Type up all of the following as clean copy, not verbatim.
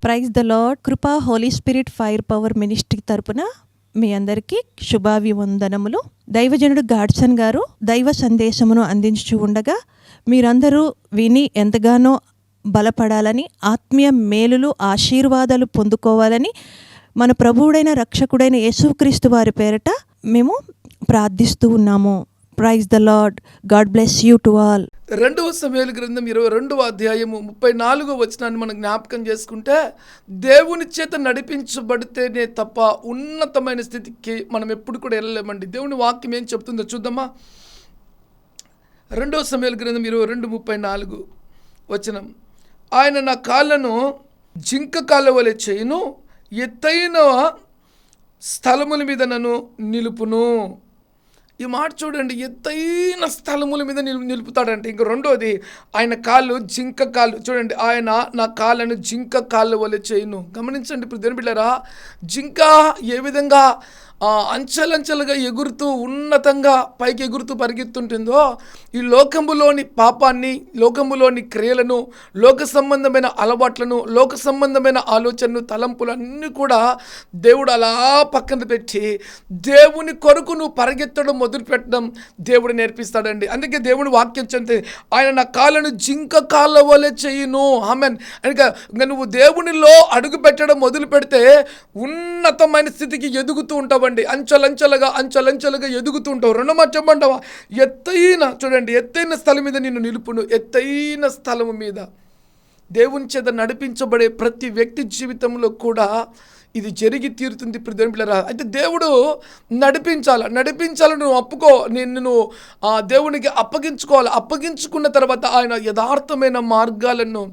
Praise the lord. Krupa holy spirit fire power ministry తరపున మీ అందరికీ శుభాభివందనములు. దైవజనుడు గాడ్సన్ గారు దైవ సందేశమును అందించుచూ ఉండగా మీరందరూ విని ఎంతగానో బలపడాలని, ఆత్మీయ మేలులు ఆశీర్వాదాలు పొందుకోవాలని మన ప్రభువుడైన రక్షకుడైన యేసుక్రీస్తు వారి పేరట మేము ప్రార్థిస్తూ ఉన్నాము. Praise the Lord. God bless you to all. 2 సమూయేలు గ్రంథం 22వ అధ్యాయము 34వ వచనాన్ని మనం జ్ఞాపకం చేసుకుంటే, దేవుని చేత నడిపించబడితేనే తప్ప ఉన్నతమైన స్థితికి మనం ఎప్పుడు కూడా వెళ్ళలేమండి. దేవుని వాక్యం ఏం చెప్తుందో చూద్దామా. 2 సమూయేలు గ్రంథం 22:34 వచనం. ఆయన నా కాళ్ళను జింక కాళ్ళ వలె చేయును, ఎత్తైన స్థలముల మీద నన్ను నిలుపును. ఈ మాట చూడండి, ఎత్తైన స్థలముల మీద నిలుపుతాడంటే. ఇంక రెండోది, ఆయన కాళ్ళు జింక కాళ్ళు. చూడండి, ఆయన నా కాళ్ళను జింక కాళ్ళ వలె చేయును. గమనించండి ఇప్పుడు దేవుని బిడ్డలారా, జింక ఏ విధంగా అంచెలంచెలుగా ఎగురుతూ ఉన్నతంగా పైకి ఎగురుతూ పరిగెత్తుంటుందో, ఈ లోకములోని పాపాన్ని, లోకములోని క్రియలను, లోక సంబంధమైన అలవాట్లను, లోక సంబంధమైన ఆలోచనలు, తలంపులు అన్నీ కూడా దేవుడు అలా పక్కన పెట్టి దేవుని కొరకు నువ్వు పరిగెత్తడం మొదలుపెట్టడం దేవుడు నేర్పిస్తాడండి. అందుకే దేవుని వాక్యం చెంది ఆయన నా కాళ్ళను జింక కాళ్ళ వలె చేయును. ఆమెన్. ఇంకా నువ్వు దేవునిలో అడుగు పెట్టడం మొదలు పెడితే ఉన్నతమైన స్థితికి ఎదుగుతూ ఉంటావు. అంచెలంచెలుగా ఎదుగుతూ ఉంటావు. రెండో చెప్పంటావా, ఎత్తైన స్థలం మీద నిన్ను నిలుపును. ఎత్తైన స్థలము మీద దేవుని చేత నడిపించబడే ప్రతి వ్యక్తి జీవితంలో కూడా ఇది జరిగి తీరుతుంది. పిల్లరా, అయితే దేవుడు నడిపించాలని నువ్వు ఒప్పుకో, నిన్ను దేవునికి అప్పగించుకోవాలి. అప్పగించుకున్న తర్వాత ఆయన యథార్థమైన మార్గాలను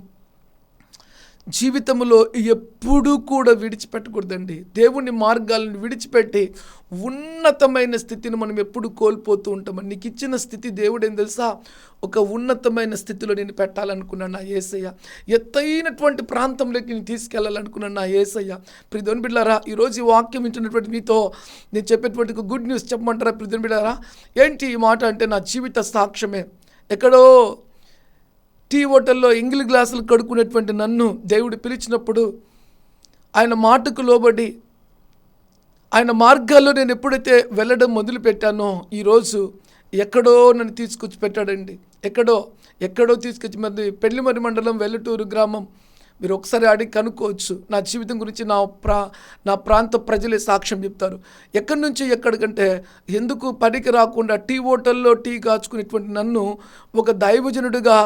జీవితంలో ఎప్పుడూ కూడా విడిచిపెట్టకూడదండి. దేవుని మార్గాలను విడిచిపెట్టి ఉన్నతమైన స్థితిని మనం ఎప్పుడు కోల్పోతూ ఉంటామని. నీకు ఇచ్చిన స్థితి దేవుడు ఏం తెలుసా, ఒక ఉన్నతమైన స్థితిలో నేను పెట్టాలనుకున్నాను నా యేసయ్య. ఎత్తైనటువంటి ప్రాంతంలోకి నేను తీసుకెళ్ళాలనుకున్నాను నా యేసయ్య. ప్రియదేవుని బిడ్డలారా, ఈరోజు ఈ వాక్యం వింటున్నటువంటి మీతో నేను చెప్పేటువంటి ఒక గుడ్ న్యూస్ చెప్పమంటారా ప్రియదేవుని బిడ్డలారా? ఏంటి ఈ మాట అంటే, నా జీవిత సాక్ష్యమే. ఎక్కడో టీ హోటల్లో ఇంగిలి గ్లాసులు కడుక్కునేటువంటి నన్ను దేవుడు పిలిచినప్పుడు ఆయన మాటకు లోబడి ఆయన మార్గాల్లో నేను ఎప్పుడైతే వెళ్ళడం మొదలుపెట్టానో, ఈరోజు ఎక్కడో నన్ను తీసుకొచ్చి పెట్టాడండి. ఎక్కడో తీసుకొచ్చి, మరి పెళ్లిమరి మండలం వెల్లటూరు గ్రామం, మీరు ఒకసారి అడిగి కనుక్కోవచ్చు. నా జీవితం గురించి నా ప్రాంత ప్రజలే సాక్ష్యం చెప్తారు. ఎక్కడి నుంచి ఎక్కడికంటే, ఎందుకు పనికి రాకుండా టీ హోటల్లో టీ కాచుకునేటువంటి నన్ను ఒక దైవజనుడిగా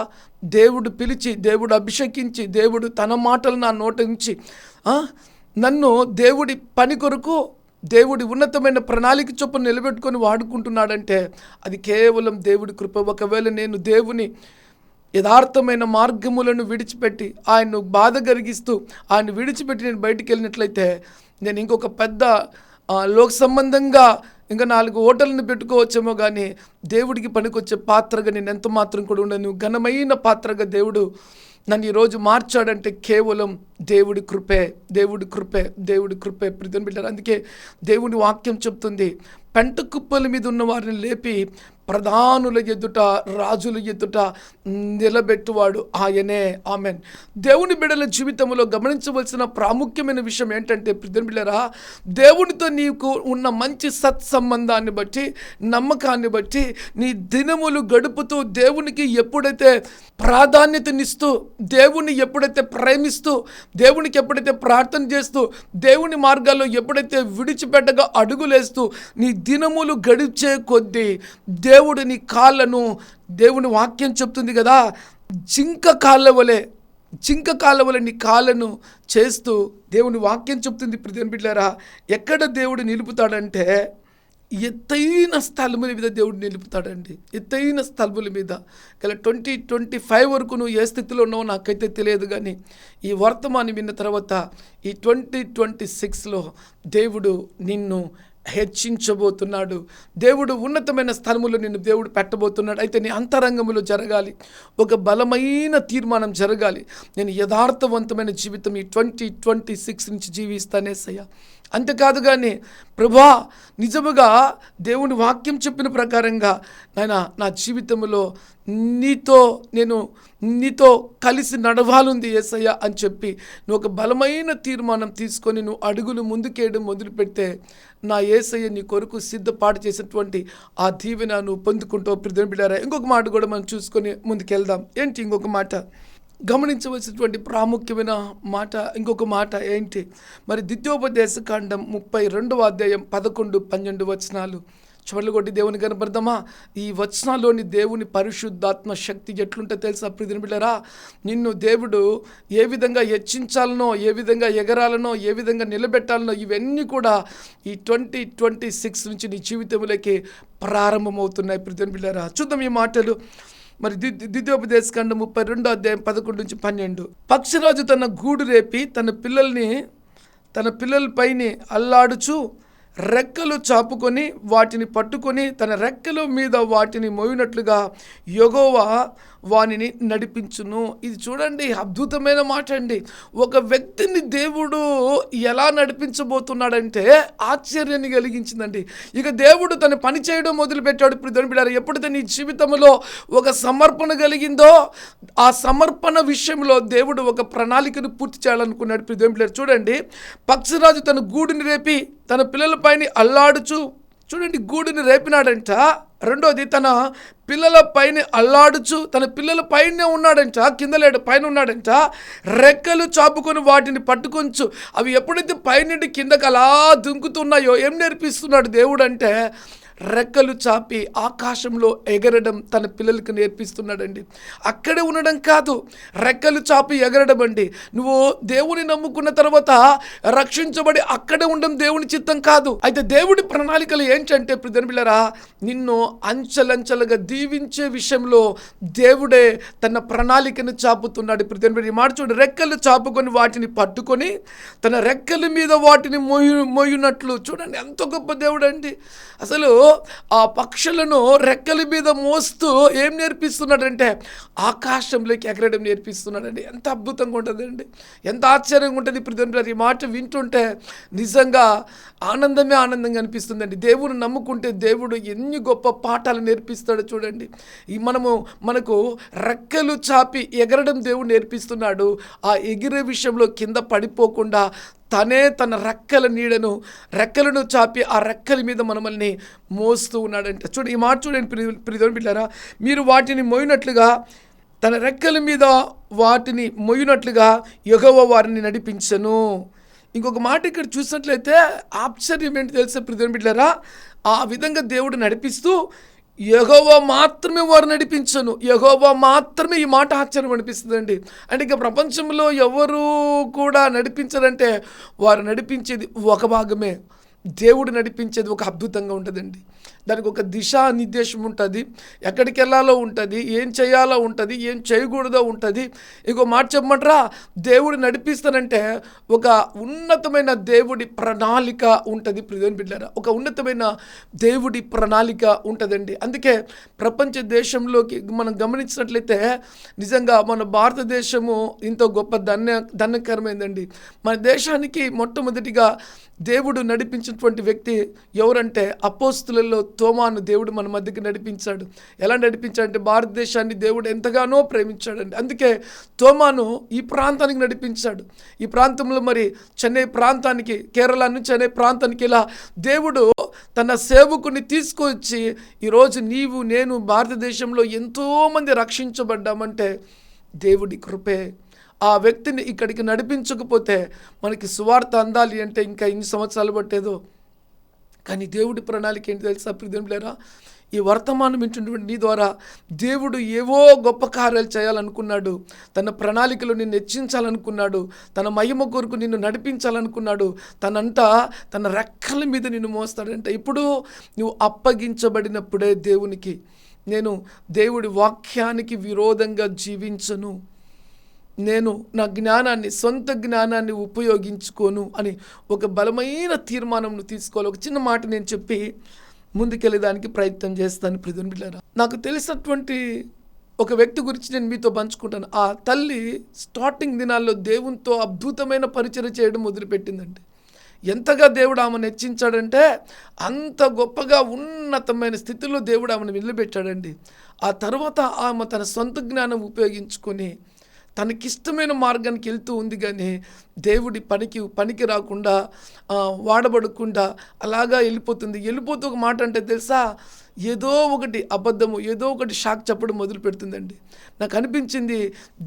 దేవుడు పిలిచి, దేవుడు అభిషేకించి, దేవుడు తన మాటలు నా నోట ఉంచి నన్ను దేవుడి పని కొరకు, దేవుడి ఉన్నతమైన ప్రణాళిక చొప్పున నిలబెట్టుకొని వాడుకుంటున్నాడంటే అది కేవలం దేవుడి కృప. ఒకవేళ నేను దేవుని యథార్థమైన మార్గములను విడిచిపెట్టి, ఆయన్ను బాధ కలిగిస్తూ ఆయన విడిచిపెట్టి నేను బయటికి వెళ్ళినట్లయితే, నేను ఇంకొక పెద్ద లోక సంబంధంగా ఇంకా 4 హోటళ్ళను పెట్టుకోవచ్చేమో, కానీ దేవుడికి పనికొచ్చే పాత్రగా నేను ఎంత మాత్రం కూడా ఉండను. ఘనమైన పాత్రగా దేవుడు నన్ను ఈరోజు మార్చాడంటే కేవలం దేవుడి కృపే. ప్రియమైన బిడ్డలారా, అందుకే దేవుడి వాక్యం చెప్తుంది, పెంట కుప్పల మీద ఉన్న వారిని లేపి ప్రధానుల ఎదుట, రాజుల ఎదుట నిలబెట్టువాడు ఆయనే. ఆమెన్. దేవుని బిడ్డల జీవితంలో గమనించవలసిన ప్రాముఖ్యమైన విషయం ఏంటంటే, ప్రియమైన బిడ్డలారా, దేవునితో నీకు ఉన్న మంచి సత్సంబంధాన్ని బట్టి, నమ్మకాన్ని బట్టి, నీ దినములు గడుపుతూ దేవునికి ఎప్పుడైతే ప్రాధాన్యతనిస్తూ, దేవుని ఎప్పుడైతే ప్రేమిస్తూ, దేవునికి ఎప్పుడైతే ప్రార్థన చేస్తూ, దేవుని మార్గాల్లో ఎప్పుడైతే విడిచిపెట్టగా అడుగులేస్తూ నీ దినములు గడిచే కొద్దీ దేవుడు నీ కాళ్ళను, దేవుని వాక్యం చెప్తుంది కదా, జింక కాళ్ళ వలె నీ కాళ్ళను చేస్తూ దేవుని వాక్యం చెప్తుంది. ప్రియమైన బిడ్డలారా, ఎక్కడ దేవుడు నిలుపుతాడంటే ఎత్తైన స్థలముల మీద దేవుడు నిలుపుతాడండి. ఎత్తైన స్థలముల మీద. 2025 వరకు నువ్వు ఏ స్థితిలో ఉన్నావో నాకైతే తెలియదు, కానీ ఈ వర్తమానం విన్న తర్వాత ఈ 2026లో దేవుడు నిన్ను హెచ్చించబోతున్నాడు. దేవుడు ఉన్నతమైన స్థలములో నిన్ను దేవుడు పెట్టబోతున్నాడు. అయితే నీ అంతరంగములో జరగాలి, ఒక బలమైన తీర్మానం జరగాలి. నేను యథార్థవంతమైన జీవితం ఈ 2026 నుంచి జీవిస్తానేసయ్యా. అంతేకాదు కానీ ప్రభా నిజముగా దేవుని వాక్యం చెప్పిన ప్రకారంగా నాయన నా జీవితంలో నీతో కలిసి నడవాలుంది యేసయ్య అని చెప్పి నువ్వు ఒక బలమైన తీర్మానం తీసుకొని నువ్వు అడుగులు ముందుకేయడం మొదలు పెడితే నా యేసయ్య నీ కొరకు సిద్ధపాటు చేసినటువంటి ఆ దీవెన నువ్వు పొందుకుంటావు. ప్రియమైన బిడ్డారా, ఇంకొక మాట కూడా మనం చూసుకొని ముందుకెళ్దాం. ఏంటి ఇంకొక మాట? గమనించవలసినటువంటి ప్రాముఖ్యమైన మాట ఇంకొక మాట ఏంటి? మరి ద్వితీయోపదేశకాండం 32వ అధ్యాయం 11-12 వచనాలు చవట్లు కొట్టి దేవుని కనపడదామా? ఈ వచనాల్లోని దేవుని పరిశుద్ధాత్మ శక్తి ఎట్లుంటే తెలుసా ప్రియమైన బిడ్డలారా? నిన్ను దేవుడు ఏ విధంగా హెచ్చించాలనో, ఏ విధంగా ఎగరాలనో, ఏ విధంగా నిలబెట్టాలనో ఇవన్నీ కూడా ఈ 2026 నుంచి నీ జీవితంలోకి ప్రారంభమవుతున్నాయి. ప్రియమైన బిడ్డలారా, చూద్దాం ఈ మాటలు. మరి ద్వితీయోపదేశకాండం 32వ అధ్యాయం 11-12. పక్షిరాజు తన గూడు రేపి తన పిల్లలపైన అల్లాడుచు రెక్కలు చాపుకొని వాటిని పట్టుకొని తన రెక్కల మీద వాటిని మోయినట్లుగా యెహోవా వానిని నడిపించును. ఇది చూడండి, అద్భుతమైన మాట అండి. ఒక వ్యక్తిని దేవుడు ఎలా నడిపించబోతున్నాడంటే ఆశ్చర్యాన్ని కలిగించిందండి. ఇక దేవుడు తన పని చేయడం మొదలుపెట్టాడు. ఇప్పుడు బిడ్డారు, ఎప్పుడైతే నీ జీవితంలో ఒక సమర్పణ కలిగిందో ఆ సమర్పణ విషయంలో దేవుడు ఒక ప్రణాళికను పూర్తి చేయాలనుకున్నాడు. ఇప్పుడు బిడ్డారు చూడండి, పక్షిరాజు తన గూడుని రేపి తన పిల్లలపైన అల్లాడుచు, చూడండి గూడుని రేపినాడంట. రెండోది తన పిల్లల పైన అల్లాడుచు, తన పిల్లల పైనే ఉన్నాడంట, కింద లేడు, పైన ఉన్నాడంట. రెక్కలు చాపుకొని వాటిని పట్టుకొంచు. అవి ఎప్పుడైతే పైనుండి కిందకి అలా దుంకుతున్నాయో ఏం నేర్పిస్తున్నాడు దేవుడు అంటే రెక్కలు చాపి ఆకాశంలో ఎగరడం తన పిల్లలకి నేర్పిస్తున్నాడండి. అక్కడే ఉండడం కాదు, రెక్కలు చాపి ఎగరడం అండి. నువ్వు దేవుని నమ్ముకున్న తర్వాత రక్షించబడి అక్కడే ఉండడం దేవుని చిత్తం కాదు. అయితే దేవుడి ప్రణాళికలు ఏంటంటే ప్రియమిత్రులారా, నిన్ను అంచెలంచెలుగా దీవించే విషయంలో దేవుడే తన ప్రణాళికను చాపుతున్నాడు. ప్రియమిత్రులారా, ఈ మాట చూడండి, రెక్కలు చాపుకొని వాటిని పట్టుకొని తన రెక్కల మీద వాటిని మోయునట్లు. చూడండి ఎంత గొప్ప దేవుడు అండి. అసలు ఆ పక్షులను రెక్కల మీద మోస్తూ ఏం నేర్పిస్తున్నాడంటే ఆకాశంలోకి ఎగరడం నేర్పిస్తున్నాడండి. ఎంత అద్భుతంగా ఉంటుందండి, ఎంత ఆశ్చర్యంగా ఉంటుంది. ఇప్పుడు ఈ మాట వింటుంటే నిజంగా ఆనందంగా అనిపిస్తుందండి. దేవుని నమ్ముకుంటే దేవుడు ఎన్ని గొప్ప పాఠాలు నేర్పిస్తాడో చూడండి. మనకు రెక్కలు చాపి ఎగరడం దేవుడు నేర్పిస్తున్నాడు. ఆ ఎగిరే విషయంలో కింద పడిపోకుండా తనే తన రెక్కలను చాపి ఆ రెక్కల మీద మనల్ని మోస్తూ ఉన్నాడంట. చూడండి ఈ మాట చూడండి ప్రియమైన బిడ్డలారా, మీరు వాటిని మోయినట్లుగా తన రెక్కల మీద వాటిని మోయినట్లుగా యెహోవా వారిని నడిపించను. ఇంకొక మాట ఇక్కడ చూసినట్లయితే ఆశ్చర్యం ఏంటి తెలుసా ప్రియమైన బిడ్డలారా? ఆ విధంగా దేవుడు నడిపిస్తూ యెహోవా మాత్రమే వారు నడిపించను. యెహోవా మాత్రమే, ఈ మాట ఆశ్చర్యం అనిపిస్తుందండి. అంటే ఇక ప్రపంచంలో ఎవరు కూడా నడిపించరంటే వారు నడిపించేది ఒక భాగమే, దేవుడు నడిపించేది ఒక అద్భుతంగా ఉంటుందండి. దానికి ఒక దిశా నిర్దేశం ఉంటుంది, ఎక్కడికి వెళ్ళాలో ఉంటుంది, ఏం చేయాలో ఉంటుంది, ఏం చేయకూడదో ఉంటుంది. ఇంకో మాట చెప్పమంటారా, దేవుడు నడిపిస్తానంటే ఒక ఉన్నతమైన దేవుడి ప్రణాళిక ఉంటుంది. ప్రియమైన బిడ్డలారా, ఒక ఉన్నతమైన దేవుడి ప్రణాళిక ఉంటుందండి. అందుకే ప్రపంచ దేశంలోకి మనం గమనించినట్లయితే నిజంగా మన భారతదేశము ఎంతో గొప్ప ధన్యకరమైందండి. మన దేశానికి మొట్టమొదటిగా దేవుడు నడిపించినటువంటి వ్యక్తి ఎవరంటే అపోస్తులలో తోమాను దేవుడు మన మధ్యకి నడిపించాడు. ఎలా నడిపించాడంటే భారతదేశాన్ని దేవుడు ఎంతగానో ప్రేమించాడండి. అందుకే తోమాను ఈ ప్రాంతానికి నడిపించాడు. ఈ ప్రాంతంలో మరి చెన్నై ప్రాంతానికి, కేరళ నుంచి చెన్నై ప్రాంతానికి ఇలా దేవుడు తన సేవకుని తీసుకొచ్చి ఈరోజు నీవు నేను భారతదేశంలో ఎంతోమంది రక్షించబడ్డామంటే దేవుడి కృపే. ఆ వ్యక్తిని ఇక్కడికి నడిపించకపోతే మనకి సువార్త అందాలి అంటే ఇంకా ఇన్ని సంవత్సరాలు పట్టేదో. కానీ దేవుడి ప్రణాళిక ఏంటి తెలుసా ప్రియమిత్రులారా? ఈ వర్తమానం వింటున్నటువంటి నీ ద్వారా దేవుడు ఏవో గొప్ప కార్యాలు చేయాలనుకున్నాడు. తన ప్రణాళికలో నిన్ను హెచ్చించాలనుకున్నాడు. తన మహిమ కొరకు నిన్ను నడిపించాలనుకున్నాడు. తన రెక్కల మీద నిన్ను మోస్తాడంటే ఇప్పుడు నువ్వు అప్పగించబడినప్పుడే దేవునికి, నేను దేవుడి వాక్యానికి విరోధంగా జీవించను, నేను నా సొంత జ్ఞానాన్ని ఉపయోగించుకోను అని ఒక బలమైన తీర్మానం తీసుకోవాలి. ఒక చిన్న మాట నేను చెప్పి ముందుకెళ్ళేదానికి ప్రయత్నం చేస్తాను. ప్రియమైన బిడ్డలారా, నాకు తెలిసినటువంటి ఒక వ్యక్తి గురించి నేను మీతో పంచుకుంటాను. ఆ తల్లి స్టార్టింగ్ దినాల్లో దేవునితో అద్భుతమైన పరిచయం చేయడం మొదలుపెట్టిందండి. ఎంతగా దేవుడు ఆమెను హెచ్చించాడంటే అంత గొప్పగా ఉన్నతమైన స్థితిలో దేవుడు ఆమెను నిలబెట్టాడండి. ఆ తర్వాత ఆమె తన సొంత జ్ఞానం ఉపయోగించుకొని తనకిష్టమైన మార్గానికి వెళ్తూ ఉంది, కానీ దేవుడి పనికి రాకుండా వాడబడకుండా అలాగా వెళ్ళిపోతూ ఒక మాట అంటే తెలుసా, ఏదో ఒకటి అబద్ధము, ఏదో ఒకటి షాక్ చెప్పడం మొదలు పెడుతుందండి. నాకు అనిపించింది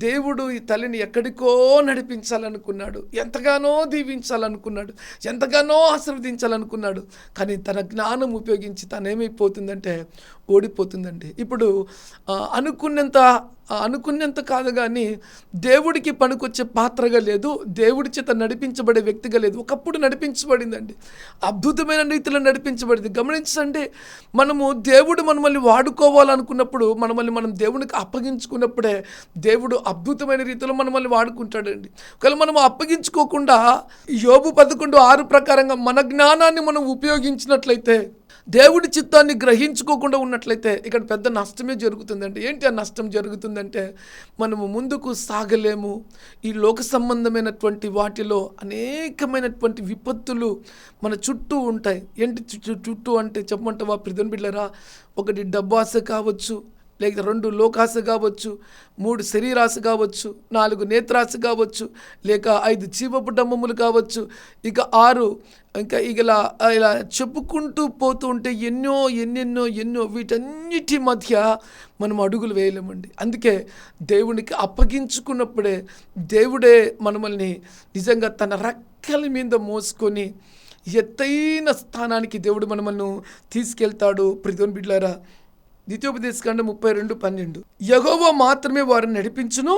దేవుడు ఈ తల్లిని ఎక్కడికో నడిపించాలనుకున్నాడు, ఎంతగానో దీవించాలనుకున్నాడు, ఎంతగానో ఆశీర్వదించాలనుకున్నాడు. కానీ తన జ్ఞానం ఉపయోగించి తనేమైపోతుందంటే ఓడిపోతుందండి. ఇప్పుడు అనుకున్నంత కాదు, కానీ దేవుడికి పనికొచ్చే పాత్రగా లేదు, దేవుడి చేత నడిపించబడే వ్యక్తిగా లేదు. ఒకప్పుడు నడిపించబడిందండి, అద్భుతమైన రీతిలో నడిపించబడింది. గమనించండి, మనము దేవుడు మనల్ని వాడుకోవాలనుకున్నప్పుడు, మనం దేవునికి అప్పగించుకున్నప్పుడే దేవుడు అద్భుతమైన రీతిలో మనల్ని వాడుకుంటాడండి. ఒకవేళ మనం అప్పగించుకోకుండా యోబు 11:6 ప్రకారంగా మన జ్ఞానాన్ని మనం ఉపయోగించినట్లయితే, దేవుడి చిత్తాన్ని గ్రహించుకోకుండా ఉన్నట్లయితే ఇక్కడ పెద్ద నష్టమే జరుగుతుందండి. ఏంటి ఆ నష్టం జరుగుతుందంటే, మనము ముందుకు సాగలేము. ఈ లోక సంబంధమైనటువంటి వాటిలో అనేకమైనటువంటి విపత్తులు మన చుట్టూ ఉంటాయి. ఏంటి చుట్టూ అంటే చెప్పమంటావా ప్రియమైన బిడ్డలారా? ఒకటి డబ్బు ఆశ కావచ్చు, లేక 2 లోకాశ కావచ్చు, 3 శరీరాశ కావచ్చు, 4 నేత్రాశ కావచ్చు, లేక 5 జీవపు డమ్మములు కావచ్చు, ఇక 6 ఇంకా ఇలా చెప్పుకుంటూ పోతూ ఉంటే ఎన్నెన్నో వీటన్నిటి మధ్య మనం అడుగులు వేయలేమండి. అందుకే దేవునికి అప్పగించుకున్నప్పుడే దేవుడే మనల్ని నిజంగా తన రెక్కల మీద మోసుకొని ఎత్తైన స్థానానికి దేవుడు మనల్ని తీసుకెళ్తాడు. ప్రియమైన బిడ్డలారా, ద్వితీయోపదేశకాండం 32:12, యెహోవా మాత్రమే వారిని నడిపించును,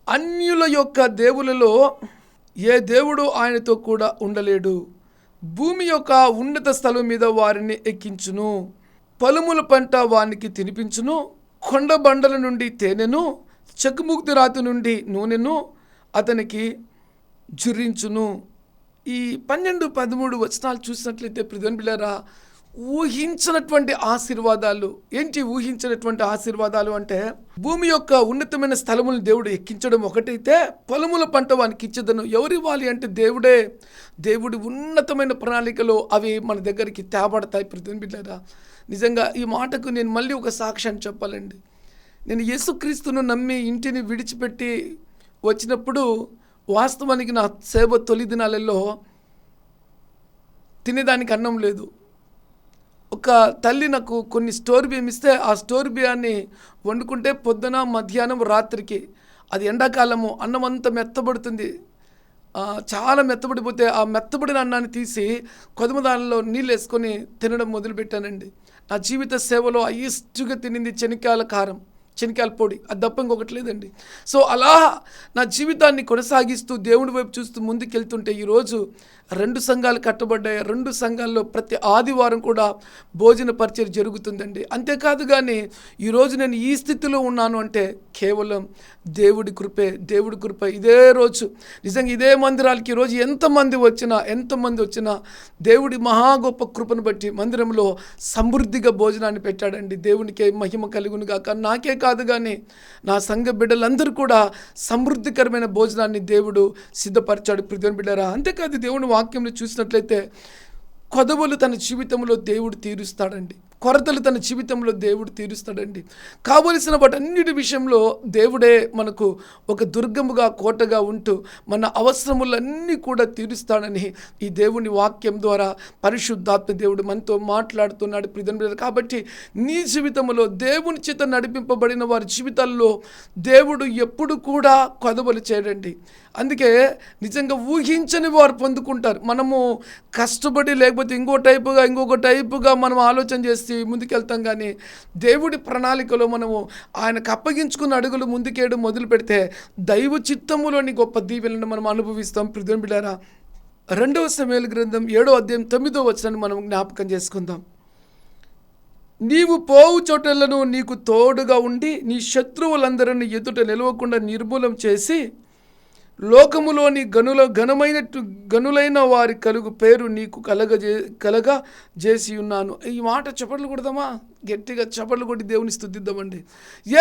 అన్యుల యొక్క దేవులలో ఏ దేవుడు ఆయనతో కూడా ఉండలేడు. భూమి యొక్క ఉన్నత స్థలం మీద వారిని ఎక్కించును, పలుముల పంట వానికి తినిపించును, కొండ బండల నుండి తేనెను, చెక్కుముక్తి రాతి నుండి నూనెను అతనికి జుర్రించును. ఈ 12-13 వచనాలు చూసినట్లయితే ప్రియమైన బిడ్డలారా, ఊహించినటువంటి ఆశీర్వాదాలు. ఏంటి ఊహించినటువంటి ఆశీర్వాదాలు అంటే, భూమి యొక్క ఉన్నతమైన స్థలములను దేవుడు ఎక్కించడం ఒకటైతే, పొలముల పంట వానికి ఇచ్చేదను. ఎవరు ఇవ్వాలి అంటే దేవుడే. దేవుడి ఉన్నతమైన ప్రణాళికలో అవి మన దగ్గరికి తేబడతాయి. ప్రియమైన నిజంగా ఈ మాటకు నేను మళ్ళీ ఒక సాక్ష్యాన్ని చెప్పాలండి. నేను యేసుక్రీస్తును నమ్మి ఇంటిని విడిచిపెట్టి వచ్చినప్పుడు, వాస్తవానికి నా సేవ తొలి దినాలలో తినేదానికి అన్నం లేదు. ఒక తల్లి నాకు కొన్ని స్టోర్ బియ్యం ఇస్తే, ఆ స్టోర్ బియ్యాన్ని వండుకుంటే పొద్దున, మధ్యాహ్నం, రాత్రికి, అది ఎండాకాలము, అన్నం అంతా మెత్తబడుతుంది. చాలా మెత్తబడిపోతే ఆ మెత్తబడిన అన్నాన్ని తీసి కొదమదానిలో నీళ్ళు వేసుకొని తినడం మొదలుపెట్టానండి. నా జీవిత సేవలో హైయెస్ట్గా తినింది శనక్కాయల పొడి, అది తప్ప ఇంకొకటి లేదండి. సో అలా నా జీవితాన్ని కొనసాగిస్తూ దేవుడి వైపు చూస్తూ ముందుకెళ్తుంటే ఈరోజు 2 సంఘాలు కట్టబడ్డాయి. 2 సంఘాల్లో ప్రతి ఆదివారం కూడా భోజన పరిచయం జరుగుతుందండి. అంతేకాదు, కానీ ఈరోజు నేను ఈ స్థితిలో ఉన్నాను అంటే కేవలం దేవుడి కృప. ఇదే రోజు నిజంగా ఇదే మందిరాలకి ఈరోజు ఎంతమంది వచ్చినా దేవుడి మహా గొప్ప కృపను బట్టి మందిరంలో సమృద్ధిగా భోజనాన్ని పెట్టాడండి. దేవునికే మహిమ కలుగును గాక. నాకే కాదు, కానీ నా సంఘ బిడ్డలందరూ కూడా సమృద్ధికరమైన భోజనాన్ని దేవుడు సిద్ధపరిచాడు. ప్రియమైన బిడ్డలారా, అంతేకాదు, దేవుని వాక్యంలో చూసినట్లయితే కొదవలు తన జీవితంలో దేవుడు తీరుస్తాడండి, కొరతలు తన జీవితంలో దేవుడు తీరుస్తాడండి. కావలసిన వాటన్నిటి విషయంలో దేవుడే మనకు ఒక దుర్గముగా, కోటగా ఉంటూ మన అవసరములన్నీ కూడా తీరుస్తాడని ఈ దేవుని వాక్యం ద్వారా పరిశుద్ధాత్మ దేవుడు మనతో మాట్లాడుతున్నాడు. ప్రియమైన కాబట్టి నీ జీవితంలో దేవుని చేత నడిపింపబడిన వారి జీవితాల్లో దేవుడు ఎప్పుడు కూడా కొదవలు చేయడండి. అందుకే నిజంగా ఊహించని వారు పొందుకుంటారు. మనము కష్టపడి లేకపోతే ఇంకొక టైపుగా మనం ఆలోచన చేసి ముందుకెళ్తాం, కానీ దేవుడి ప్రణాళికలో మనము ఆయనకు అప్పగించుకున్న అడుగులు ముందుకేయడం మొదలు పెడితే దైవ చిత్తములోని గొప్ప దీవెనలను మనం అనుభవిస్తాం. ప్రియమైన బిడ్డలారా, 2వ సమూయేలు గ్రంథం 7వ అధ్యాయం 9వ వచనాన్ని మనం జ్ఞాపకం చేసుకుందాం. నీవు పోవు చోటలను నీకు తోడుగా ఉండి నీ శత్రువులందరినీ ఎదుట నిలవకుండా నిర్మూలం చేసి లోకములోని గనులైన వారి పేరు నీకు కలగా చేసి ఉన్నాను. ఈ మాట చప్పట్లు కొడదామా? గట్టిగా చప్పట్లు కొట్టి దేవుని స్తుతిద్దామండి.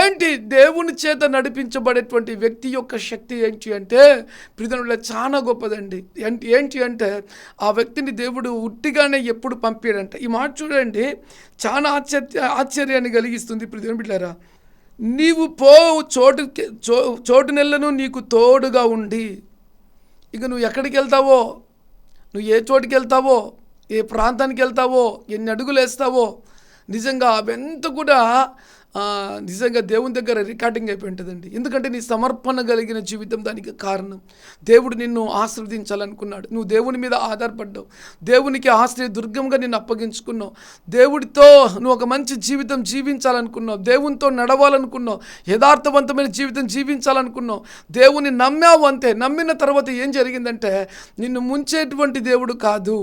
ఏంటి దేవుని చేత నడిపించబడేటువంటి వ్యక్తి యొక్క శక్తి ఏంటి అంటే ప్రియమైన చాలా గొప్పదండి. ఏంటి అంటే ఆ వ్యక్తిని దేవుడు ఉట్టిగానే ఎప్పుడు పంపాడంట. ఈ మాట చూడండి, చాలా ఆశ్చర్యాన్ని కలిగిస్తుంది. ప్రియమైన బిడ్డలారా, నీవు చోటు నెలను నీకు తోడుగా ఉండి, ఇక నువ్వు ఎక్కడికి వెళ్తావో, నువ్వు ఏ చోటుకి వెళ్తావో, ఏ ప్రాంతానికి వెళ్తావో, ఎన్ని అడుగులు వేస్తావో, నిజంగా అవెంత కూడా నిజంగా దేవుని దగ్గర రికార్డింగ్ అయిపోయి ఉంటుందండి. ఎందుకంటే నీ సమర్పణ కలిగిన జీవితం దానికి కారణం. దేవుడు నిన్ను ఆశీర్వదించాలనుకున్నాడు. నువ్వు దేవుని మీద ఆధారపడ్డావు, దేవునికి ఆశ్రయ దుర్గంగా నిన్ను అప్పగించుకున్నావు, దేవుడితో నువ్వు ఒక మంచి జీవితం జీవించాలనుకున్నావు, దేవునితో నడవాలనుకున్నావు, యథార్థవంతమైన జీవితం జీవించాలనుకున్నావు, దేవుని నమ్మావు. అంతే. నమ్మిన తర్వాత ఏం జరిగిందంటే నిన్ను ముంచేటువంటి దేవుడు కాదు.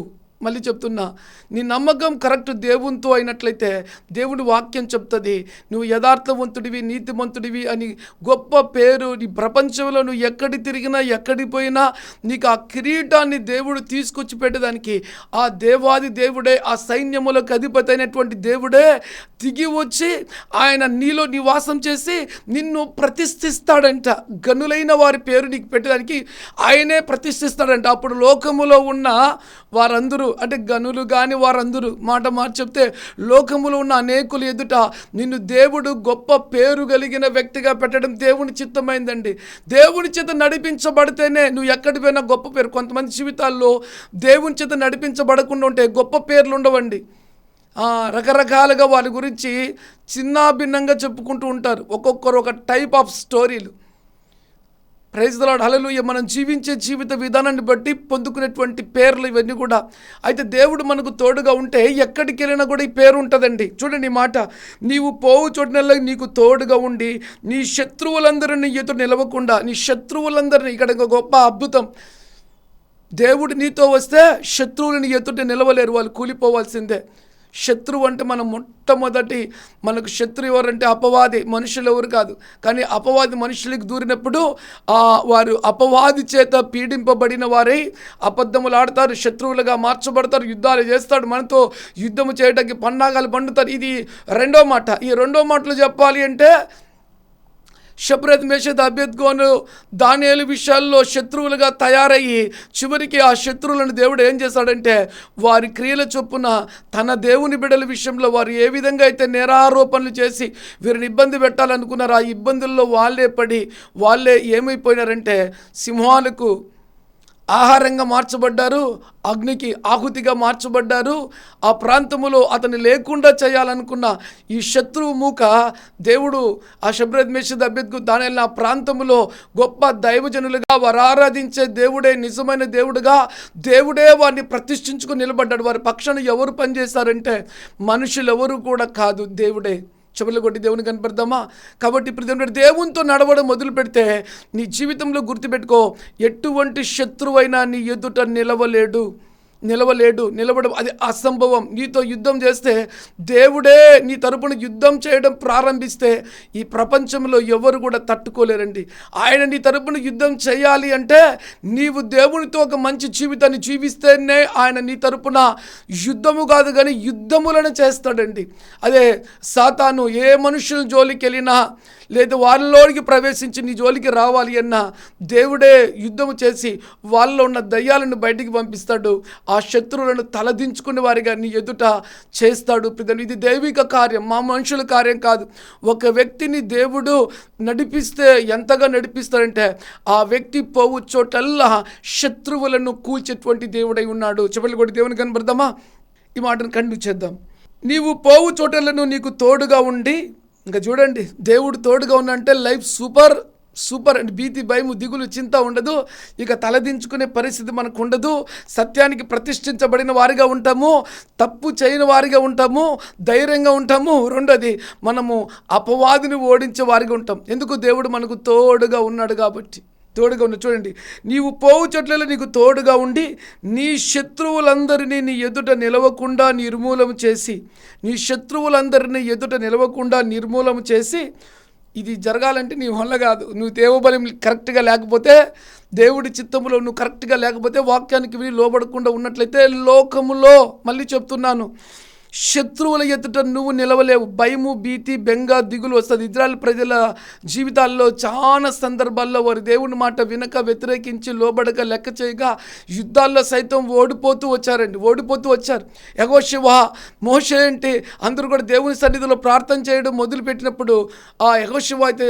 మళ్ళీ చెప్తున్నా, నీ నమ్మకం కరెక్ట్ దేవునితో అయినట్లయితే దేవుడి వాక్యం చెప్తుంది నువ్వు యథార్థవంతుడివి, నీతిమంతుడివి అని గొప్ప పేరు. నీ ప్రపంచంలో నువ్వు ఎక్కడి తిరిగినా, ఎక్కడికి పోయినా నీకు ఆ కిరీటాన్ని దేవుడు తీసుకొచ్చి పెట్టడానికి ఆ దేవాది దేవుడే, ఆ సైన్యములకు అధిపతి అయినటువంటి దేవుడే దిగి వచ్చి ఆయన నీలో నివాసం చేసి నిన్ను ప్రతిష్ఠిస్తాడంట. గనులైన వారి పేరు నీకు పెట్టడానికి ఆయనే ప్రతిష్ఠిస్తాడంట. అప్పుడు లోకములో ఉన్న వారందరూ, అంటే గనులు కానీ వారందరూ, మాట మార్చి చెప్తే లోకములో ఉన్న అనేకులు ఎదుట నిన్ను దేవుడు గొప్ప పేరు కలిగిన వ్యక్తిగా పెట్టడం దేవుని చిత్తమైందండి. దేవుని చేత నడిపించబడితేనే నువ్వు ఎక్కడికి పోయినా గొప్ప పేరు. కొంతమంది జీవితాల్లో దేవుని చేత నడిపించబడకుండా ఉంటే గొప్ప పేర్లు ఉండవండి. రకరకాలుగా వారి గురించి చిన్నాభిన్నంగా చెప్పుకుంటూ ఉంటారు. ఒక్కొక్కరు ఒక టైప్ ఆఫ్ స్టోరీలు. ప్రైజ్ ది లార్డ్, హల్లెలూయా. మనం జీవించే జీవిత విధానాన్ని బట్టి పొందుకునేటువంటి పేర్లు ఇవన్నీ కూడా. అయితే దేవుడు మనకు తోడుగా ఉంటే ఎక్కడికి వెళ్ళినా కూడా ఈ పేరు ఉంటుందండి. చూడండి ఈ మాట, నీవు పోవు చోటునల్లా నీకు తోడుగా ఉండి నీ శత్రువులందరినీ ఎదురు నిలవకుండా, నీ శత్రువులందరినీ, ఇక్కడ గొప్ప అద్భుతం, దేవుడు నీతో వస్తే శత్రువులని ఎదుట నిలవలేరు, వాళ్ళు కూలిపోవాల్సిందే. శత్రువు అంటే మనం మొట్టమొదటి మనకు శత్రువు ఎవరంటే అపవాది, మనుషులు ఎవరు కాదు. కానీ అపవాది మనుషులకు దూరినప్పుడు వారు అపవాది చేత పీడింపబడిన వారై అబద్ధములు ఆడతారు, శత్రువులుగా మార్చబడతారు, యుద్ధాలు చేస్తాడు, మనతో యుద్ధము చేయడానికి పన్నాగాలు పండుతారు. ఇది రెండో మాట. ఈ రెండో మాటలు చెప్పాలి అంటే షబ్రత్, మేషద్, అబేద్గోను, దానియేలు విషయాల్లో శత్రువులుగా తయారయ్యి చివరికి ఆ శత్రువులను దేవుడు ఏం చేశాడంటే వారి క్రియల చొప్పున తన దేవుని బిడ్డల విషయంలో వారు ఏ విధంగా అయితే నేరారోపణలు చేసి వీరిని ఇబ్బంది పెట్టాలనుకున్నారు, ఆ ఇబ్బందుల్లో వాళ్ళే పడి వాళ్ళే ఏమైపోయినారంటే సింహాలకు ఆహారంగా మార్చబడ్డారు, అగ్నికి ఆహుతిగా మార్చబడ్డారు. ఆ ప్రాంతములో అతన్ని లేకుండా చేయాలనుకున్న ఈ శత్రువు మూక దేవుడు ఆ షబ్రత్, మేషద్, అబేద్గో, దానియేలు ఆ ప్రాంతములో గొప్ప దైవజనులుగా వారు ఆరాధించే దేవుడే నిజమైన దేవుడుగా దేవుడే వారిని ప్రతిష్ఠించుకుని నిలబడ్డాడు. వారి పక్షాన ఎవరు పనిచేశారంటే మనుషులు ఎవరు కూడా కాదు, దేవుడే. చెవులు కొట్టి దేవుని కనపడదామా? కాబట్టి ఇప్పుడు దేవునితో నడవడం మొదలు పెడితే నీ జీవితంలో గుర్తుపెట్టుకో, ఎటువంటి శత్రువైనా నీ ఎదుట నిలవడం అది అసంభవం. నీతో యుద్ధం చేస్తే దేవుడే నీ తరపున యుద్ధం చేయడం ప్రారంభిస్తే ఈ ప్రపంచంలో ఎవరు కూడా తట్టుకోలేరండి. ఆయన నీ తరపున యుద్ధం చేయాలి అంటే నీవు దేవునితో ఒక మంచి జీవితాన్ని జీవిస్తేనే ఆయన నీ తరపున యుద్ధము కాదు కానీ యుద్ధములను చేస్తాడండి. అదే సాతాను ఏ మనుషుల జోలికి వెళ్ళినా లేదా వాళ్ళలోకి ప్రవేశించి నీ జోలికి రావాలి అన్నా దేవుడే యుద్ధము చేసి వాళ్ళలో ఉన్న దయ్యాలను బయటికి పంపిస్తాడు, ఆ శత్రువులను తలదించుకునే వారిగా నీ ఎదుట చేస్తాడు. ఇది దైవిక కార్యం, మా మనుషుల కార్యం కాదు. ఒక వ్యక్తిని దేవుడు నడిపిస్తే ఎంతగా నడిపిస్తాడంటే ఆ వ్యక్తి పోవు చోటల్లా శత్రువులను కూల్చేటువంటి దేవుడై ఉన్నాడు. చెప్పలు కూడా దేవుని కనబడదామా? ఈ మాటను కంటిన్యూ చేద్దాం. నీవు పోవు చోటలను నీకు తోడుగా ఉండి, ఇంకా చూడండి, దేవుడు తోడుగా ఉన్నంటే లైఫ్ సూపర్ అండ్ భీతి, భయము, దిగులు, చింత ఉండదు. ఇక తలదించుకునే పరిస్థితి మనకు ఉండదు. సత్యానికి ప్రతిష్ఠించబడిన వారిగా ఉంటాము, తప్పు చేయని వారిగా ఉంటాము, ధైర్యంగా ఉంటాము. రెండోది, మనము అపవాదిని ఓడించే వారిగా ఉంటాం. ఎందుకు? దేవుడు మనకు తోడుగా ఉన్నాడు కాబట్టి. తోడుగా ఉన్న చూడండి, నీవు పోవు చోట్లలో నీకు తోడుగా ఉండి నీ శత్రువులందరినీ నీ ఎదుట నిలవకుండా నిర్మూలన చేసి ఇది జరగాలంటే నీ వల్ల కాదు. నువ్వు దేవబలం కరెక్ట్గా లేకపోతే, దేవుడి చిత్తములో నువ్వు కరెక్ట్గా లేకపోతే, వాక్యానికి విని లోబడకుండా ఉన్నట్లయితే లోకములో, మళ్ళీ చెప్తున్నాను, శత్రువుల ఎదుట నువ్వు నిలవలేవు. భయము, భీతి, బెంగ, దిగులు వస్తుంది. ఇజ్రాయెల్ ప్రజల జీవితాల్లో చాలా సందర్భాల్లో వారి దేవుని మాట వినక, వ్యతిరేకించి, లోబడక, లెక్క చేయగా యుద్ధాల్లో సైతం ఓడిపోతూ వచ్చారు. యెహోషువ, మోషే అంటే అందరూ కూడా దేవుని సన్నిధిలో ప్రార్థన చేయడం మొదలుపెట్టినప్పుడు ఆ యెహోషువ అయితే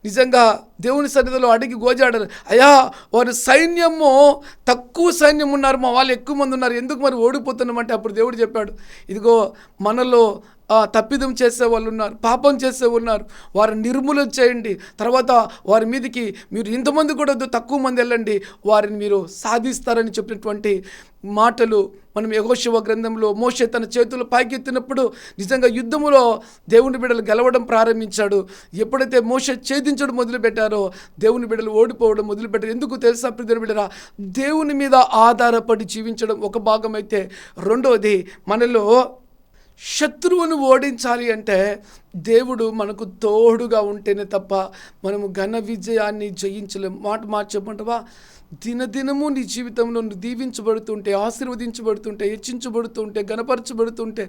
నిజంగా దేవుని సన్నిధిలో అడిగి గోజాడారు, అయ్యా వారి సైన్యము తక్కువ సైన్యం ఉన్నారు, మా వాళ్ళు ఎక్కువ మంది ఉన్నారు, ఎందుకు మరి ఓడిపోతున్నామంటే అప్పుడు దేవుడు చెప్పాడు, ఇదిగో మనలో తప్పిదం చేసే వాళ్ళు ఉన్నారు, పాపం చేసే ఉన్నారు, వారిని నిర్మూలన చేయండి. తర్వాత వారి మీదకి మీరు ఇంతమంది కూడా తక్కువ మంది వెళ్ళండి, వారిని మీరు సాధిస్తారని చెప్పినటువంటి మాటలు మనం యెహోషువ గ్రంథంలో మోషే తన చేతులు పైకెత్తినప్పుడు నిజంగా యుద్ధములో దేవుని బిడ్డలు గెలవడం ప్రారంభించాడు. ఎప్పుడైతే మోషే ఛేదించడం మొదలుపెట్టారో దేవుని బిడ్డలు ఓడిపోవడం మొదలుపెట్టారు. ఎందుకు తెలుసా ప్రియమైన బిడ్డలారా? దేవుని మీద ఆధారపడి జీవించడం ఒక భాగం అయితే, రెండవది మనలో శత్రువును ఓడించాలి అంటే దేవుడు మనకు తోడుగా ఉంటేనే తప్ప మనము ఘన విజయాన్ని జయించలేం. మాట చెప్పమంటావా? దినదినము నీ జీవితంలో నువ్వు దీవించబడుతుంటే, ఆశీర్వదించబడుతుంటే, హెచ్చించబడుతుంటే, గణపరచబడుతుంటే,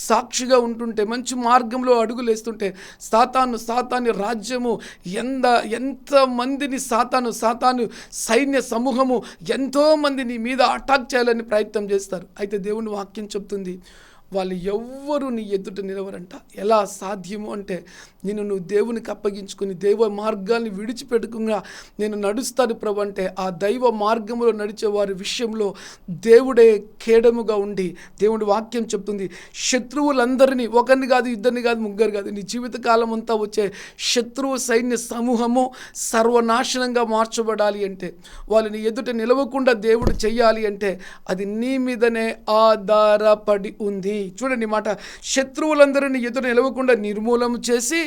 సాక్షిగా ఉంటుంటే, మంచి మార్గంలో అడుగులేస్తుంటే, సాతాను రాజ్యము ఎంతమందిని సాతాను సైన్య సమూహము ఎంతోమంది నీ మీద అటాక్ చేయాలని ప్రయత్నం చేస్తారు. అయితే దేవుని వాక్యం చెప్తుంది, వాళ్ళు ఎవ్వరూ నీ ఎదుట నిలవరంట. ఎలా సాధ్యము అంటే, నువ్వు దేవునికి అప్పగించుకుని దైవ మార్గాల్ని విడిచిపెట్టకుండా నేను నడుస్తాను ప్రభు అంటే, ఆ దైవ మార్గంలో నడిచే వారి విషయంలో దేవుడే కేడముగా ఉండి, దేవుడి వాక్యం చెప్తుంది, శత్రువులందరినీ, ఒకరిని కాదు, ఇద్దరిని కాదు, ముగ్గురు కాదు, నీ జీవితకాలం అంతా వచ్చే శత్రువు సైన్య సమూహము సర్వనాశనంగా మార్చబడాలి అంటే, వాళ్ళని ఎదుట నిలవకుండా దేవుడు చెయ్యాలి అంటే, అది నీ మీదనే ఆధారపడి ఉంది. చూడండి మాట, శత్రువులందరినీ ఎదుట నిలవకుండా నిర్మూలన చేసి,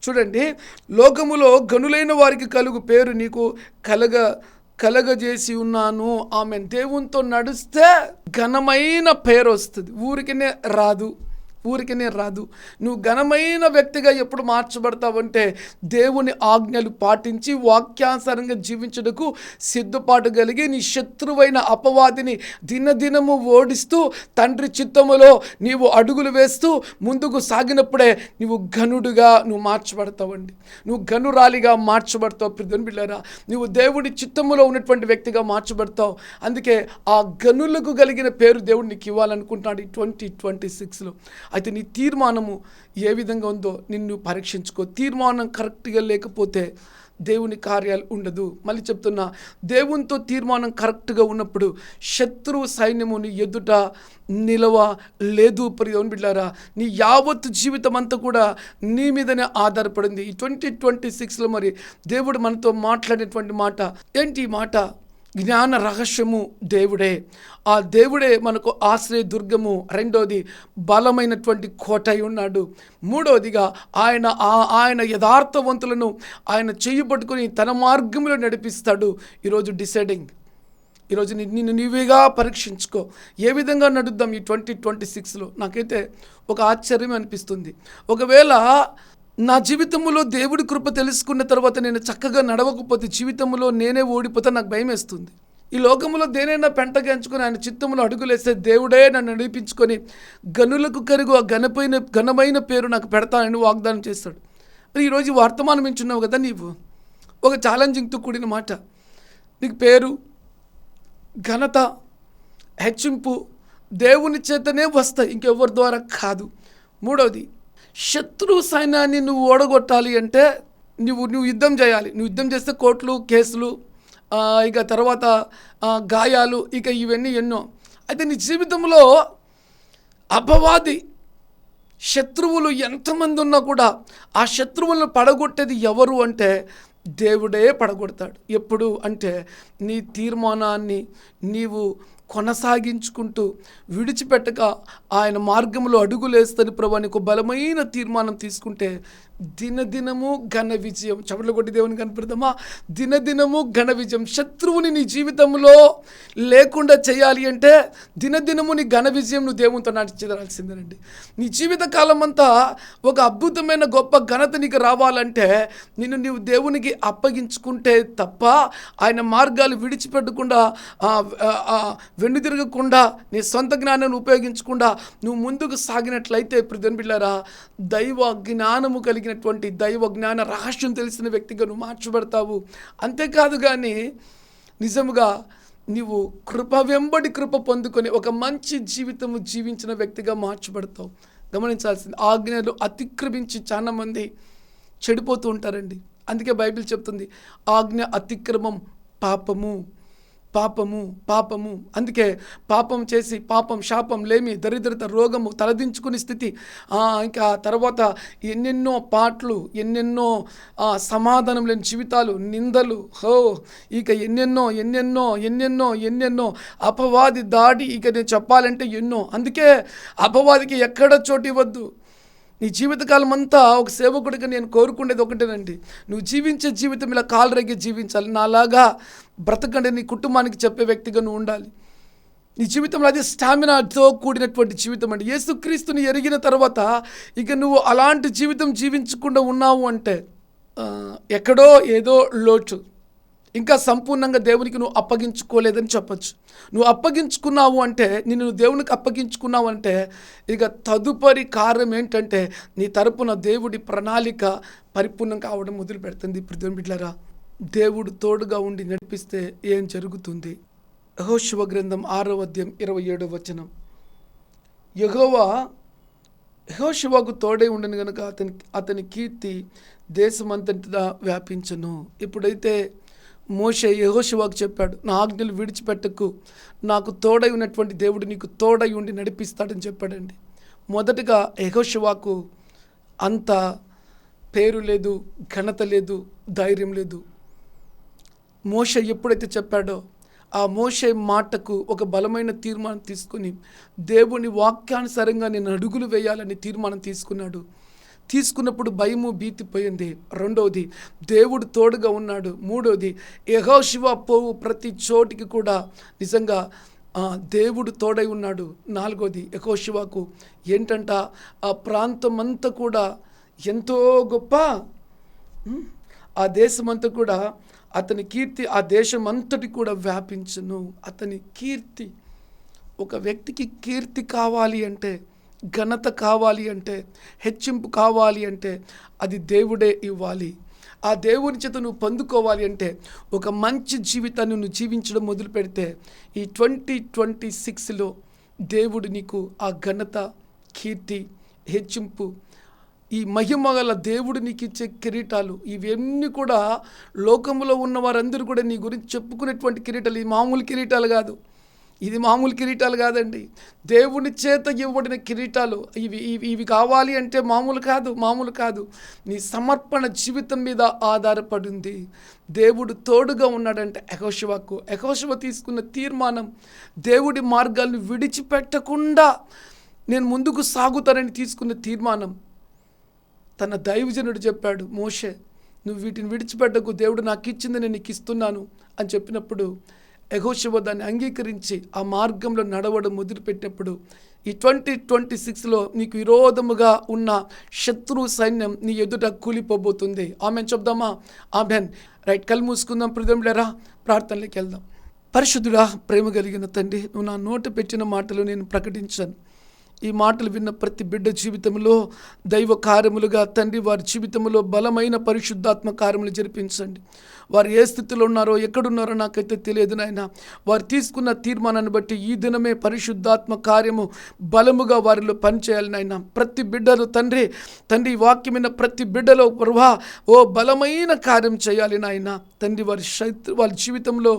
చూడండి, లోకములో గనులైన వారికి కలుగు పేరు నీకు కలగజేసి ఉన్నాను. ఆమె దేవునితో నడిస్తే ఘనమైన పేరు వస్తుంది, ఊరికనే రాదు. నువ్వు ఘనమైన వ్యక్తిగా ఎప్పుడు మార్చబడతావంటే, దేవుని ఆజ్ఞలు పాటించి వాక్యానుసారంగా జీవించడానికి సిద్ధపాటు కలిగి నీ శత్రువైన అపవాదిని దినదినము ఓడిస్తూ తండ్రి చిత్తములో నీవు అడుగులు వేస్తూ ముందుకు సాగినప్పుడే నువ్వు ఘనుడుగా మార్చబడతావండి. నువ్వు ఘనురాలిగా మార్చబడతావు. ప్రియమైన బిడ్డలారా, నువ్వు దేవుడి చిత్తములో ఉన్నటువంటి వ్యక్తిగా మార్చబడతావు. అందుకే ఆ ఘనులకు కలిగిన పేరు దేవుడు నీకు ఇవ్వాలనుకుంటున్నాడు ఈ 2026లో. అయితే నీ తీర్మానము ఏ విధంగా ఉందో నిన్ను పరీక్షించుకో. తీర్మానం కరెక్ట్గా లేకపోతే దేవుని కార్యాలు ఉండదు. మళ్ళీ చెప్తున్నా, దేవునితో తీర్మానం కరెక్ట్గా ఉన్నప్పుడు శత్రువు సైన్యము నీ ఎదుట నిలవ లేదు. ప్రియమైన బిడ్డలారా, నీ యావత్తు జీవితం అంతా కూడా నీ మీదనే ఆధారపడింది. ఈ 2026లో మరి దేవుడు మనతో మాట్లాడేటువంటి మాట ఏంటి? ఈ మాట జ్ఞాన రహస్యము దేవుడే. ఆ దేవుడే మనకు ఆశ్రయ దుర్గము. రెండోది, బలమైనటువంటి కోట అయి ఉన్నాడు. మూడవదిగా ఆయన యథార్థవంతులను ఆయన చెయ్యి పట్టుకుని తన మార్గంలో నడిపిస్తాడు. ఈరోజు డిసైడింగ్, ఈరోజు నిన్ను నీవేగా పరీక్షించుకో. ఏ విధంగా నడుద్దాం ఈ 2026లో? నాకైతే ఒక ఆశ్చర్యం అనిపిస్తుంది. ఒకవేళ నా జీవితంలో దేవుడి కృప తెలుసుకున్న తర్వాత నేను చక్కగా నడవకపోతే, జీవితంలో నేనే ఓడిపోతే నాకు భయం వేస్తుంది. ఈ లోకంలో దేనైనా పెంటగా ఎంచుకొని ఆయన చిత్తంలో అడుగులేస్తే దేవుడే నన్ను నడిపించుకొని గనులకు కరుగు ఆ ఘనమైన పేరు నాకు పెడతానని వాగ్దానం చేస్తాడు. మరి ఈరోజు వర్తమానం ఎంచున్నావు కదా, నీవు ఒక ఛాలెంజింగ్తో కూడిన మాట. నీకు పేరు, ఘనత, హెచ్చింపు దేవుని చేతనే వస్తాయి, ఇంకెవరి ద్వారా కాదు. మూడవది, శత్రు సైన్యాన్ని నువ్వు ఓడగొట్టాలి అంటే నువ్వు యుద్ధం చేయాలి. నువ్వు యుద్ధం చేస్తే కోర్టులు, కేసులు, ఇక తర్వాత గాయాలు, ఇక ఇవన్నీ ఎన్నో. అయితే నీ జీవితంలో అపవాది శత్రువులు ఎంతమంది ఉన్నా కూడా ఆ శత్రువులను పడగొట్టేది ఎవరు అంటే దేవుడే పడగొడతాడు. ఎప్పుడు అంటే నీ తీర్మానాన్ని నీవు కొనసాగించుకుంటూ విడిచిపెట్టక ఆయన మార్గంలో అడుగులేస్తని ప్రభా నీకు బలమైన తీర్మానం తీసుకుంటే దినదినము ఘన విజయం. చపట్లు కొట్టి దేవుని కనపడదామా? దినదినము ఘన విజయం. శత్రువుని నీ జీవితంలో లేకుండా చేయాలి అంటే దినదినము నీ ఘన విజయం నువ్వు దేవునితో నడిచేదాల్సిందేనండి. నీ జీవిత కాలం అంతా ఒక అద్భుతమైన గొప్ప ఘనత నీకు రావాలంటే నీవు దేవునికి అప్పగించుకుంటే తప్ప ఆయన మార్గాలు విడిచిపెట్టకుండా వెన్నుతిరగకుండా నీ సొంత జ్ఞానాన్ని ఉపయోగించకుండా నువ్వు ముందుకు సాగినట్లయితే ప్రియమైన బిడ్డలారా, దైవ జ్ఞానము కలిగినటువంటి దైవ జ్ఞాన రహస్యం తెలిసిన వ్యక్తిగా నువ్వు మార్చబడతావు. అంతేకాదు కానీ నిజముగా నీవు కృప వెంబడి కృప పొందుకొని ఒక మంచి జీవితము జీవించిన వ్యక్తిగా మార్చబడతావు. గమనించాల్సింది, ఆజ్ఞలు అతిక్రమించి చాలా మంది చెడిపోతూ ఉంటారండి. అందుకే బైబిల్ చెప్తుంది ఆజ్ఞ అతిక్రమం పాపము, పాపము, పాపము. అందుకే పాపం చేసి పాపం, శాపం, లేమి, దరిద్రత, రోగము తలదించుకునే స్థితి, ఇంకా తర్వాత ఎన్నెన్నో పాటలు, ఎన్నెన్నో సమాధానం లేని జీవితాలు, నిందలు, ఇక ఎన్నెన్నో ఎన్నెన్నో ఎన్నెన్నో ఎన్నెన్నో అపవాది దాడి, ఇక నేను చెప్పాలంటే ఎన్నో. అందుకే అపవాదికి ఎక్కడ చోటు ఇవ్వద్దు. నీ జీవితకాలం అంతా ఒక సేవకుడిగా నేను కోరుకునేది ఒకటేనండి, నువ్వు జీవించే జీవితం ఇలా కాలరేగి జీవించాలి. నాలాగా బ్రతకండి నీ కుటుంబానికి చెప్పే వ్యక్తిగా నువ్వు ఉండాలి. నీ జీవితంలో అదే స్టామినాతో కూడినటువంటి జీవితం అండి. యేసుక్రీస్తుని ఎరిగిన తర్వాత ఇక నువ్వు అలాంటి జీవితం జీవించకుండా ఉన్నావు అంటే ఎక్కడో ఏదో లోటు, ఇంకా సంపూర్ణంగా దేవునికి నువ్వు అప్పగించుకోలేదని చెప్పచ్చు. నువ్వు అప్పగించుకున్నావు అంటే, నిన్ను దేవునికి అప్పగించుకున్నావు అంటే ఇక తదుపరి కార్యం ఏంటంటే నీ తరపున దేవుడి ప్రణాళిక పరిపూర్ణం కావడం మొదలు పెడుతుంది. ప్రియమైన బిడ్డలారా, దేవుడు తోడుగా ఉండి నడిపిస్తే ఏం జరుగుతుంది? యెహోషువ గ్రంథం 6వ అధ్యాయం 27వ వచనం. యెహోషువకు తోడై ఉండను గనుక అతని కీర్తి దేశమంతటా వ్యాపించను. ఇప్పుడైతే మోషే యెహోషువకు చెప్పాడు, నా ఆజ్ఞలు విడిచిపెట్టకు, నాకు తోడై ఉన్నటువంటి దేవుడు నీకు తోడై ఉండి నడిపిస్తాడని చెప్పాడండి. మొదటగా యెహోషువకు అంత పేరు లేదు, ఘనత లేదు, ధైర్యం లేదు. మోషే ఎప్పుడైతే చెప్పాడో ఆ మోషే మాటకు ఒక బలమైన తీర్మానం తీసుకుని దేవుని వాక్యానుసారంగా నేను అడుగులు వేయాలని తీర్మానం తీసుకున్నాడు. తీసుకున్నప్పుడు భయము భీతి పోయింది. రెండవది, దేవుడు తోడుగా ఉన్నాడు. మూడవది, యెహోషువ పోవు ప్రతి చోటికి కూడా నిజంగా దేవుడు తోడై ఉన్నాడు. నాలుగవది, యెహోషువకు ఏంటంట ఆ ప్రాంతం అంతా కూడా ఎంతో గొప్ప, ఆ దేశమంతా కూడా అతని కీర్తి ఆ దేశం అంతటి కూడా వ్యాపించును. అతని కీర్తి, ఒక వ్యక్తికి కీర్తి కావాలి అంటే, ఘనత కావాలి అంటే, హెచ్చింపు కావాలి అంటే అది దేవుడే ఇవ్వాలి. ఆ దేవుని చేత నువ్వు పొందుకోవాలి అంటే ఒక మంచి జీవితాన్ని నువ్వు జీవించడం మొదలు పెడితే ఈ 2026లో దేవుడు నీకు ఆ ఘనత, కీర్తి, హెచ్చింపు, ఈ మహిమగల దేవుడు నీకు ఇచ్చే కిరీటాలు, ఇవన్నీ కూడా లోకంలో ఉన్న వారందరూ కూడా నీ గురించి చెప్పుకునేటువంటి కిరీటాలు. ఈ మామూలు కిరీటాలు కాదు, ఇది మామూలు కిరీటాలు కాదండి, దేవుని చేత ఇవ్వబడిన కిరీటాలు. ఇవి కావాలి అంటే మామూలు కాదు. నీ సమర్పణ జీవితం మీద ఆధారపడింది. దేవుడు తోడుగా ఉన్నాడంటే యెహోషువ తీసుకున్న తీర్మానం, దేవుడి మార్గాలను విడిచిపెట్టకుండా నేను ముందుకు సాగుతానని తీసుకున్న తీర్మానం. తన దైవజనుడు చెప్పాడు, మోషే నువ్వు వీటిని విడిచిపెట్టకు, దేవుడు నాకు ఇచ్చింది నేను నీకు ఇస్తున్నాను అని చెప్పినప్పుడు యెహోషువ దాన్ని అంగీకరించి ఆ మార్గంలో నడవడం మొదలుపెట్టినప్పుడు ఈ 2026లో నీకు విరోధముగా ఉన్న శత్రు సైన్యం నీ ఎదుట కూలిపోబోతుంది. ఆమెన్ చెప్దామా? ఆమెన్. రైట్, కళ్ళు మూసుకుందాం. ప్రియములారా, ప్రార్థనలోకి వెళ్దాం. పరిశుద్ధుడా, ప్రేమ కలిగిన తండ్రి, నువ్వు నా నోట పెట్టిన మాటలు నేను ప్రకటించాను. ఈ మాటలు విన్న ప్రతి బిడ్డ జీవితంలో దైవ కార్యములుగా తండ్రి వారి జీవితంలో బలమైన పరిశుద్ధాత్మ కార్యములు జరిపించండి. వారు ఏ స్థితిలో ఉన్నారో ఎక్కడున్నారో నాకైతే తెలియదు నాయన. వారు తీసుకున్న తీర్మానాన్ని బట్టి ఈ దినమే పరిశుద్ధాత్మ కార్యము బలముగా వారిలో పనిచేయాలి నాయన. ప్రతి బిడ్డలు తండ్రి ఈ వాక్యమైన ప్రతి బిడ్డలో ప్రభా ఓ బలమైన కార్యం చేయాలి నాయన. తండ్రి వారి జీవితంలో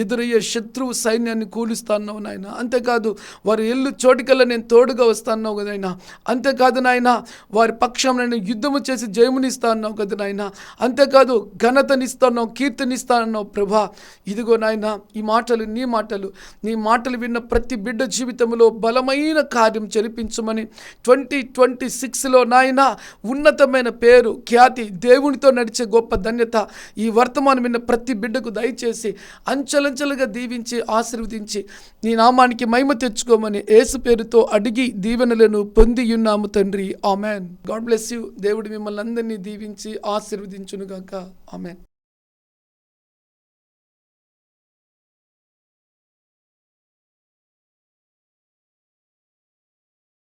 ఎదురయ్యే శత్రువు సైన్యాన్ని కూలుస్తాను నాయన. అంతేకాదు వారు ఎల్లు చోటికల్లా నేను తోడుగా వస్తా అన్నావు కదా నాయన. అంతేకాదు నాయన వారి పక్షం నేను యుద్ధము చేసి జయమునిస్తా అన్నావు కదా నాయన. అంతేకాదు ఘనతనిస్తాను, కీర్తనిస్తానన్నావు ప్రభా. ఇదిగో నాయన ఈ మాటలు నీ మాటలు, నీ మాటలు విన్న ప్రతి బిడ్డ జీవితంలో బలమైన కార్యం జరిపించమని 2026లో నాయన ఉన్నతమైన పేరు, ఖ్యాతి, దేవునితో నడిచే గొప్ప ధన్యత ఈ వర్తమానం విన్న ప్రతి బిడ్డకు దయచేసి అంచెలంచెలుగా దీవించి ఆశీర్వదించి నీ నామానికి మహిమ తెచ్చుకోమని యేసు పేరుతో అడిగి దీవెనలను పొంది ఉన్నాము తండ్రి. ఆమెన్. God bless you. దేవుడు మిమ్మల్ని అందరినీ దీవించి ఆశీర్వదించునుగాక. ఆమెన్.